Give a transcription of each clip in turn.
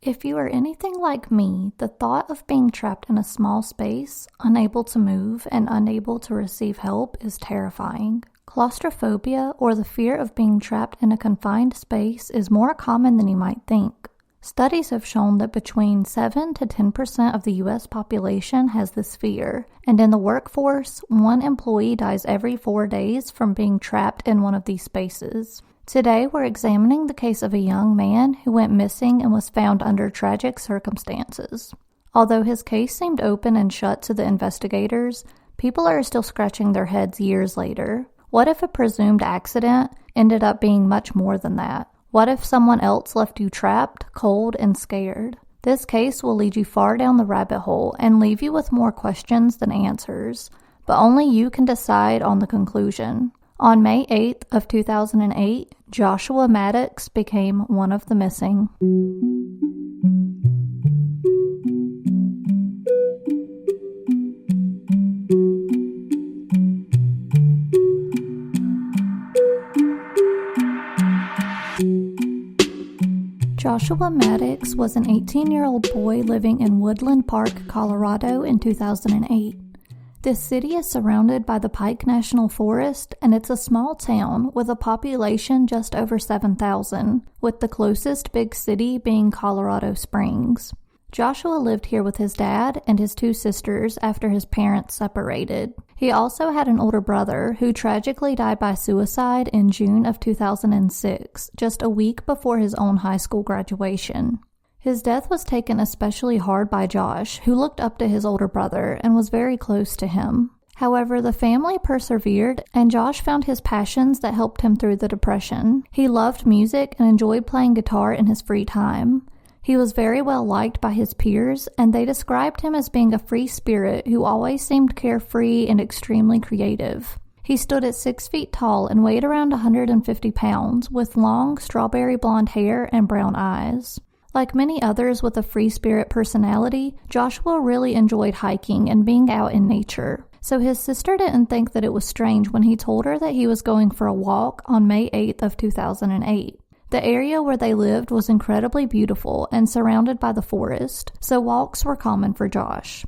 If you are anything like me, the thought of being trapped in a small space, unable to move, and unable to receive help is terrifying. Claustrophobia, or the fear of being trapped in a confined space, is more common than you might think. Studies have shown that between 7 to 10% of the U.S. population has this fear, and in the workforce, one employee dies every 4 days from being trapped in one of these spaces. Today, we're examining the case of a young man who went missing and was found under tragic circumstances. Although his case seemed open and shut to the investigators, people are still scratching their heads years later. What if a presumed accident ended up being much more than that? What if someone else left you trapped, cold, and scared? This case will lead you far down the rabbit hole and leave you with more questions than answers, but only you can decide on the conclusion. On May 8th of 2008, Joshua Maddux became one of the missing. Joshua Maddux was an 18-year-old boy living in Woodland Park, Colorado in 2008. This city is surrounded by the Pike National Forest, and it's a small town with a population just over 7,000, with the closest big city being Colorado Springs. Joshua lived here with his dad and his 2 sisters after his parents separated. He also had an older brother who tragically died by suicide in June of 2006, just a week before his own high school graduation. His death was taken especially hard by Josh, who looked up to his older brother and was very close to him. However, the family persevered, and Josh found his passions that helped him through the depression. He loved music and enjoyed playing guitar in his free time. He was very well liked by his peers, and they described him as being a free spirit who always seemed carefree and extremely creative. He stood at 6 feet tall and weighed around 150 pounds, with long strawberry blonde hair and brown eyes. Like many others with a free spirit personality, Joshua really enjoyed hiking and being out in nature. So his sister didn't think that it was strange when he told her that he was going for a walk on May 8th of 2008. The area where they lived was incredibly beautiful and surrounded by the forest, so walks were common for Josh.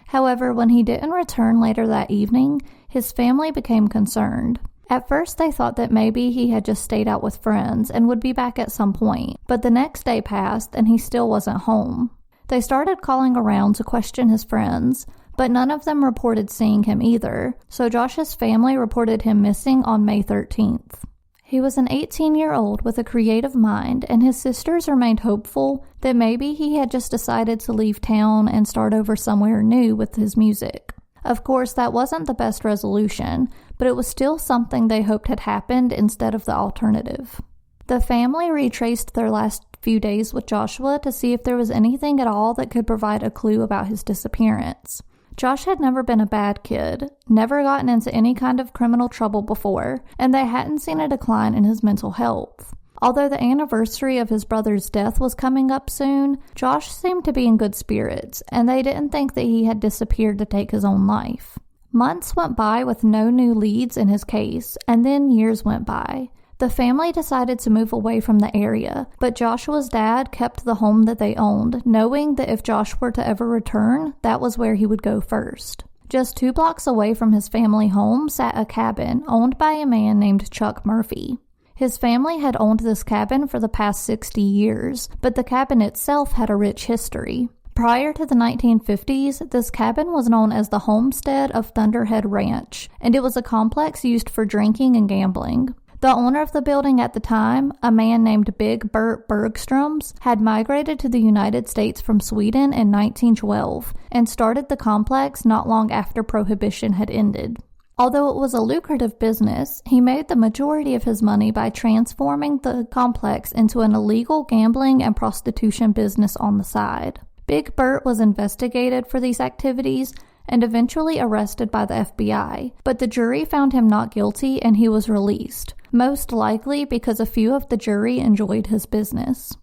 However, when he didn't return later that evening, his family became concerned. At first, they thought that maybe he had just stayed out with friends and would be back at some point, but the next day passed and he still wasn't home. They started calling around to question his friends, but none of them reported seeing him either, so Josh's family reported him missing on May 13th. He was an 18-year-old with a creative mind, and his sisters remained hopeful that maybe he had just decided to leave town and start over somewhere new with his music. Of course, that wasn't the best resolution, but it was still something they hoped had happened instead of the alternative. The family retraced their last few days with Joshua to see if there was anything at all that could provide a clue about his disappearance. Josh had never been a bad kid, never gotten into any kind of criminal trouble before, and they hadn't seen a decline in his mental health. Although the anniversary of his brother's death was coming up soon, Josh seemed to be in good spirits, and they didn't think that he had disappeared to take his own life. Months went by with no new leads in his case, and then years went by. The family decided to move away from the area, but Joshua's dad kept the home that they owned, knowing that if Josh were to ever return, that was where he would go first. Just 2 blocks away from his family home sat a cabin owned by a man named Chuck Murphy. His family had owned this cabin for the past 60 years, but the cabin itself had a rich history. Prior to the 1950s, this cabin was known as the Homestead of Thunderhead Ranch, and it was a complex used for drinking and gambling. The owner of the building at the time, a man named Big Bert Bergströms, had migrated to the United States from Sweden in 1912 and started the complex not long after Prohibition had ended. Although it was a lucrative business, he made the majority of his money by transforming the complex into an illegal gambling and prostitution business on the side. Big Bert was investigated for these activities and eventually arrested by the FBI, but the jury found him not guilty and he was released, most likely because a few of the jury enjoyed his business.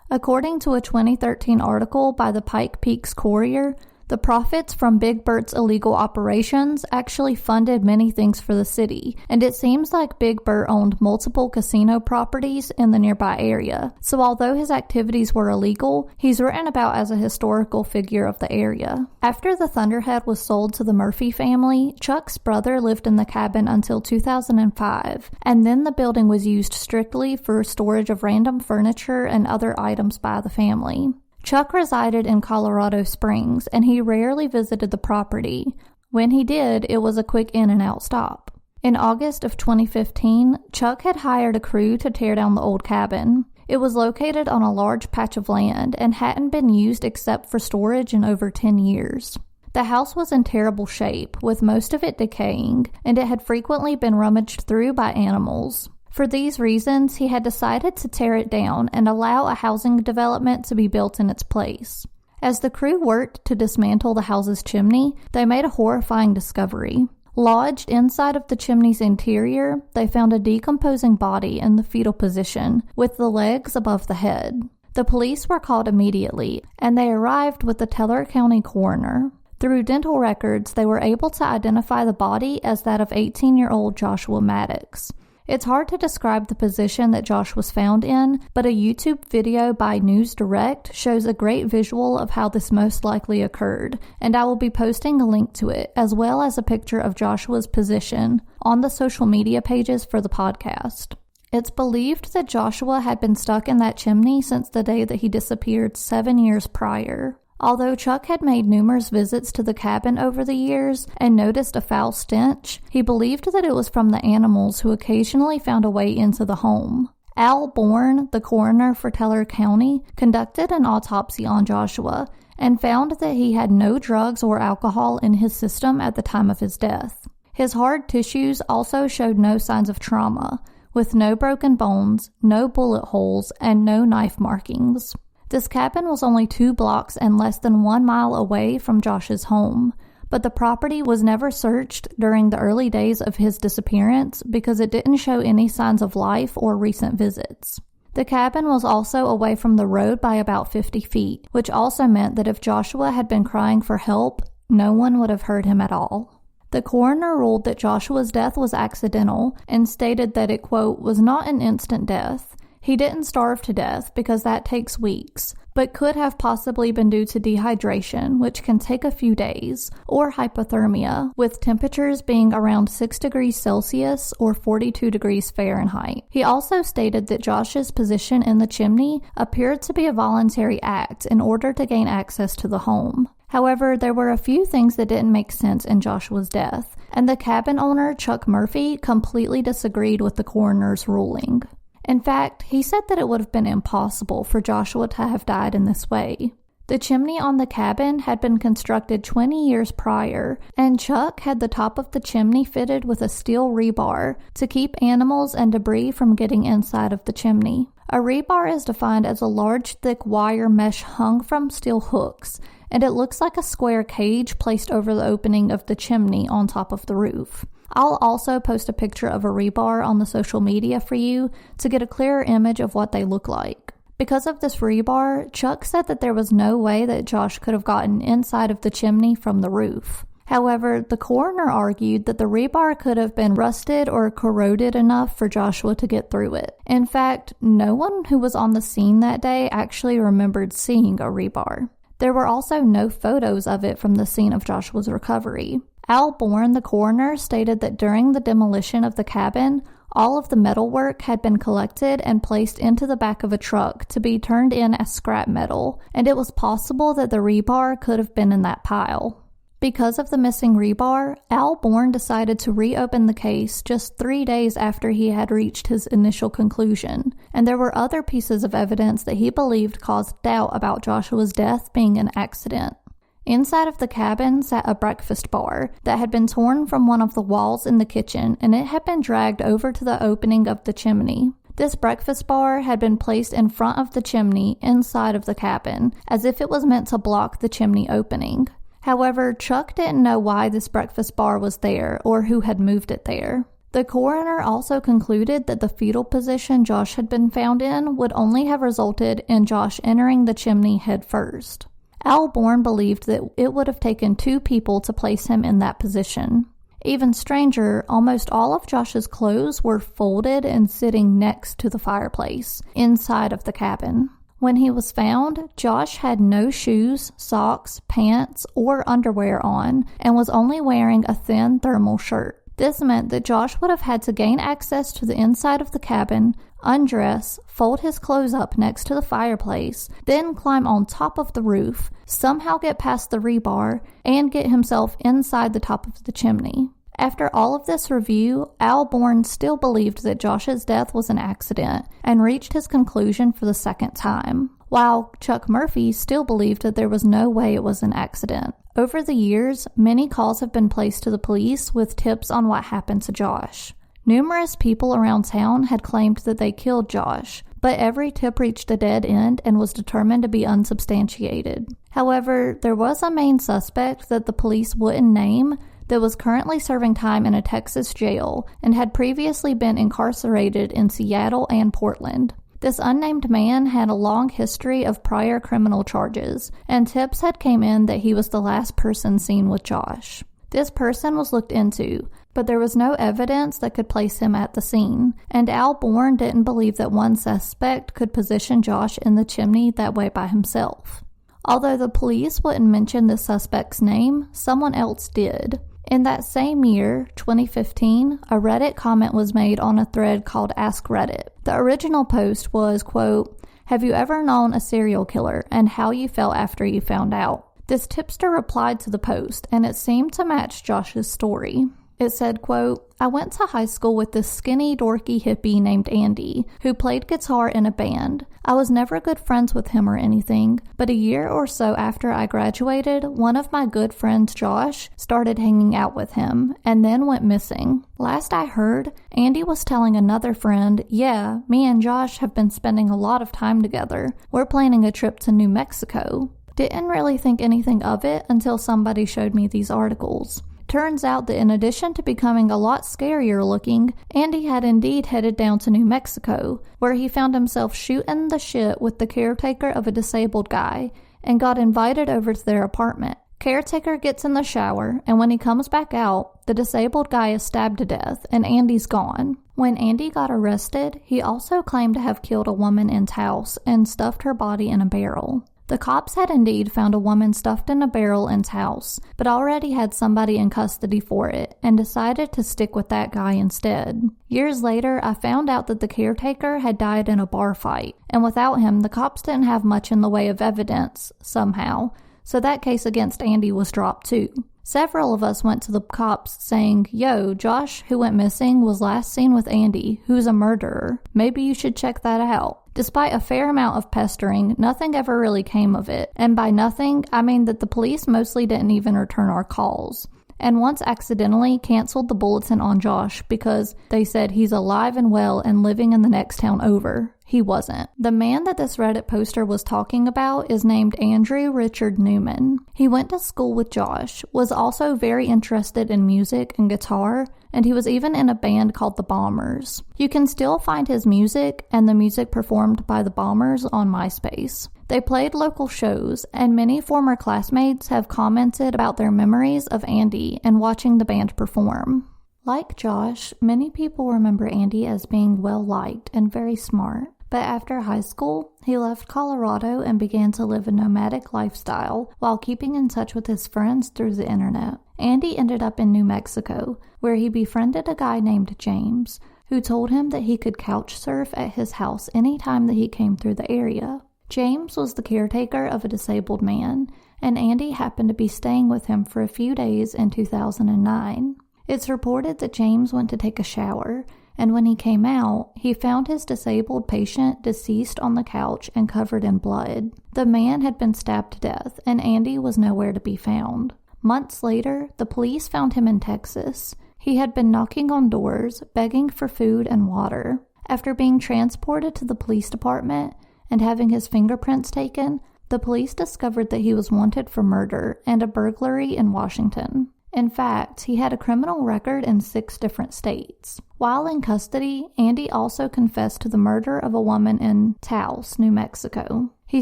According to a 2013 article by the Pike Peaks Courier, The profits from Big Bert's illegal operations actually funded many things for the city, and it seems like Big Bert owned multiple casino properties in the nearby area. So although his activities were illegal, he's written about as a historical figure of the area. After the Thunderhead was sold to the Murphy family, Chuck's brother lived in the cabin until 2005, and then the building was used strictly for storage of random furniture and other items by the family. Chuck resided in Colorado Springs, and he rarely visited the property. When he did, it was a quick in-and-out stop. In August of 2015, Chuck had hired a crew to tear down the old cabin. It was located on a large patch of land and hadn't been used except for storage in over 10 years. The house was in terrible shape, with most of it decaying, and it had frequently been rummaged through by animals. For these reasons, he had decided to tear it down and allow a housing development to be built in its place. As the crew worked to dismantle the house's chimney, they made a horrifying discovery. Lodged inside of the chimney's interior, they found a decomposing body in the fetal position, with the legs above the head. The police were called immediately, and they arrived with the Teller County coroner. Through dental records, they were able to identify the body as that of 18-year-old Joshua Maddux. It's hard to describe the position that Josh was found in, but a YouTube video by News Direct shows a great visual of how this most likely occurred, and I will be posting a link to it, as well as a picture of Joshua's position, on the social media pages for the podcast. It's believed that Joshua had been stuck in that chimney since the day that he disappeared 7 years prior. Although Chuck had made numerous visits to the cabin over the years and noticed a foul stench, he believed that it was from the animals who occasionally found a way into the home. Al Bourne, the coroner for Teller County, conducted an autopsy on Joshua and found that he had no drugs or alcohol in his system at the time of his death. His hard tissues also showed no signs of trauma, with no broken bones, no bullet holes, and no knife markings. This cabin was only 2 blocks and less than 1 mile away from Josh's home, but the property was never searched during the early days of his disappearance because it didn't show any signs of life or recent visits. The cabin was also away from the road by about 50 feet, which also meant that if Joshua had been crying for help, no one would have heard him at all. The coroner ruled that Joshua's death was accidental and stated that it, quote, was not an instant death. He didn't starve to death because that takes weeks, but could have possibly been due to dehydration, which can take a few days, or hypothermia, with temperatures being around 6 degrees Celsius or 42 degrees Fahrenheit. He also stated that Josh's position in the chimney appeared to be a voluntary act in order to gain access to the home. However, there were a few things that didn't make sense in Joshua's death, and the cabin owner, Chuck Murphy, completely disagreed with the coroner's ruling. In fact, he said that it would have been impossible for Joshua to have died in this way. The chimney on the cabin had been constructed 20 years prior, and Chuck had the top of the chimney fitted with a steel rebar to keep animals and debris from getting inside of the chimney. A rebar is defined as a large, thick wire mesh hung from steel hooks, and it looks like a square cage placed over the opening of the chimney on top of the roof. I'll also post a picture of a rebar on the social media for you to get a clearer image of what they look like. Because of this rebar, Chuck said that there was no way that Josh could have gotten inside of the chimney from the roof. However, the coroner argued that the rebar could have been rusted or corroded enough for Joshua to get through it. In fact, no one who was on the scene that day actually remembered seeing a rebar. There were also no photos of it from the scene of Joshua's recovery. Al Bourne, the coroner, stated that during the demolition of the cabin, all of the metalwork had been collected and placed into the back of a truck to be turned in as scrap metal, and it was possible that the rebar could have been in that pile. Because of the missing rebar, Al Bourne decided to reopen the case just 3 days after he had reached his initial conclusion, and there were other pieces of evidence that he believed caused doubt about Joshua's death being an accident. Inside of the cabin sat a breakfast bar that had been torn from one of the walls in the kitchen, and it had been dragged over to the opening of the chimney. This breakfast bar had been placed in front of the chimney inside of the cabin, as if it was meant to block the chimney opening. However, Chuck didn't know why this breakfast bar was there or who had moved it there. The coroner also concluded that the fetal position Josh had been found in would only have resulted in Josh entering the chimney head first. Al Born believed that it would have taken 2 people to place him in that position. Even stranger, almost all of Josh's clothes were folded and sitting next to the fireplace, inside of the cabin. When he was found, Josh had no shoes, socks, pants, or underwear on, and was only wearing a thin thermal shirt. This meant that Josh would have had to gain access to the inside of the cabin, undress, fold his clothes up next to the fireplace, then climb on top of the roof, somehow get past the rebar, and get himself inside the top of the chimney. After all of this review, Al Born still believed that Josh's death was an accident and reached his conclusion for the second time, while Chuck Murphy still believed that there was no way it was an accident. Over the years, many calls have been placed to the police with tips on what happened to Josh. Numerous people around town had claimed that they killed Josh, but every tip reached a dead end and was determined to be unsubstantiated. However, there was a main suspect that the police wouldn't name that was currently serving time in a Texas jail and had previously been incarcerated in Seattle and Portland. This unnamed man had a long history of prior criminal charges, and tips had came in that he was the last person seen with Josh. This person was looked into, but there was no evidence that could place him at the scene, and Al Born didn't believe that one suspect could position Josh in the chimney that way by himself. Although the police wouldn't mention the suspect's name, someone else did. In that same year, 2015, a Reddit comment was made on a thread called Ask Reddit. The original post was, quote, "Have you ever known a serial killer and how you felt after you found out?" This tipster replied to the post, and it seemed to match Josh's story. It said, quote, "I went to high school with this skinny, dorky hippie named Andy, who played guitar in a band. I was never good friends with him or anything, but a year or so after I graduated, one of my good friends, Josh, started hanging out with him, and then went missing. Last I heard, Andy was telling another friend, yeah, me and Josh have been spending a lot of time together. We're planning a trip to New Mexico. Didn't really think anything of it until somebody showed me these articles. Turns out that in addition to becoming a lot scarier looking, Andy had indeed headed down to New Mexico, where he found himself shooting the shit with the caretaker of a disabled guy, and got invited over to their apartment. Caretaker gets in the shower, and when he comes back out, the disabled guy is stabbed to death, and Andy's gone. When Andy got arrested, he also claimed to have killed a woman in Taos and stuffed her body in a barrel. The cops had indeed found a woman stuffed in a barrel in Taos, but already had somebody in custody for it, and decided to stick with that guy instead. Years later, I found out that the caretaker had died in a bar fight, and without him, the cops didn't have much in the way of evidence, somehow, so that case against Andy was dropped too. Several of us went to the cops saying, yo, Josh, who went missing, was last seen with Andy, who's a murderer. Maybe you should check that out. Despite a fair amount of pestering, nothing ever really came of it, and by nothing, I mean that the police mostly didn't even return our calls, and once accidentally canceled the bulletin on Josh because they said he's alive and well and living in the next town over. He wasn't. The man that this Reddit poster was talking about is named Andrew Richard Newman. He went to school with Josh, was also very interested in music and guitar, and he was even in a band called the Bombers. You can still find his music and the music performed by the Bombers on MySpace. They played local shows, and many former classmates have commented about their memories of Andy and watching the band perform. Like Josh, many people remember Andy as being well-liked and very smart. But after high school, he left Colorado and began to live a nomadic lifestyle while keeping in touch with his friends through the internet. Andy ended up in New Mexico, where he befriended a guy named James, who told him that he could couch surf at his house anytime that he came through the area. James was the caretaker of a disabled man, and Andy happened to be staying with him for a few days in 2009. It's reported that James went to take a shower, and when he came out, he found his disabled patient deceased on the couch and covered in blood. The man had been stabbed to death, and Andy was nowhere to be found. Months later, the police found him in Texas. He had been knocking on doors, begging for food and water. After being transported to the police department and having his fingerprints taken, the police discovered that he was wanted for murder and a burglary in Washington. In fact, he had a criminal record in 6 different states. While in custody, Andy also confessed to the murder of a woman in Taos, New Mexico. He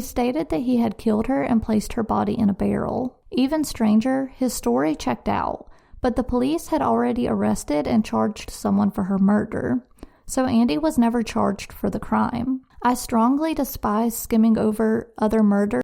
stated that he had killed her and placed her body in a barrel. Even stranger, his story checked out, but the police had already arrested and charged someone for her murder, so Andy was never charged for the crime. I strongly despise skimming over other murders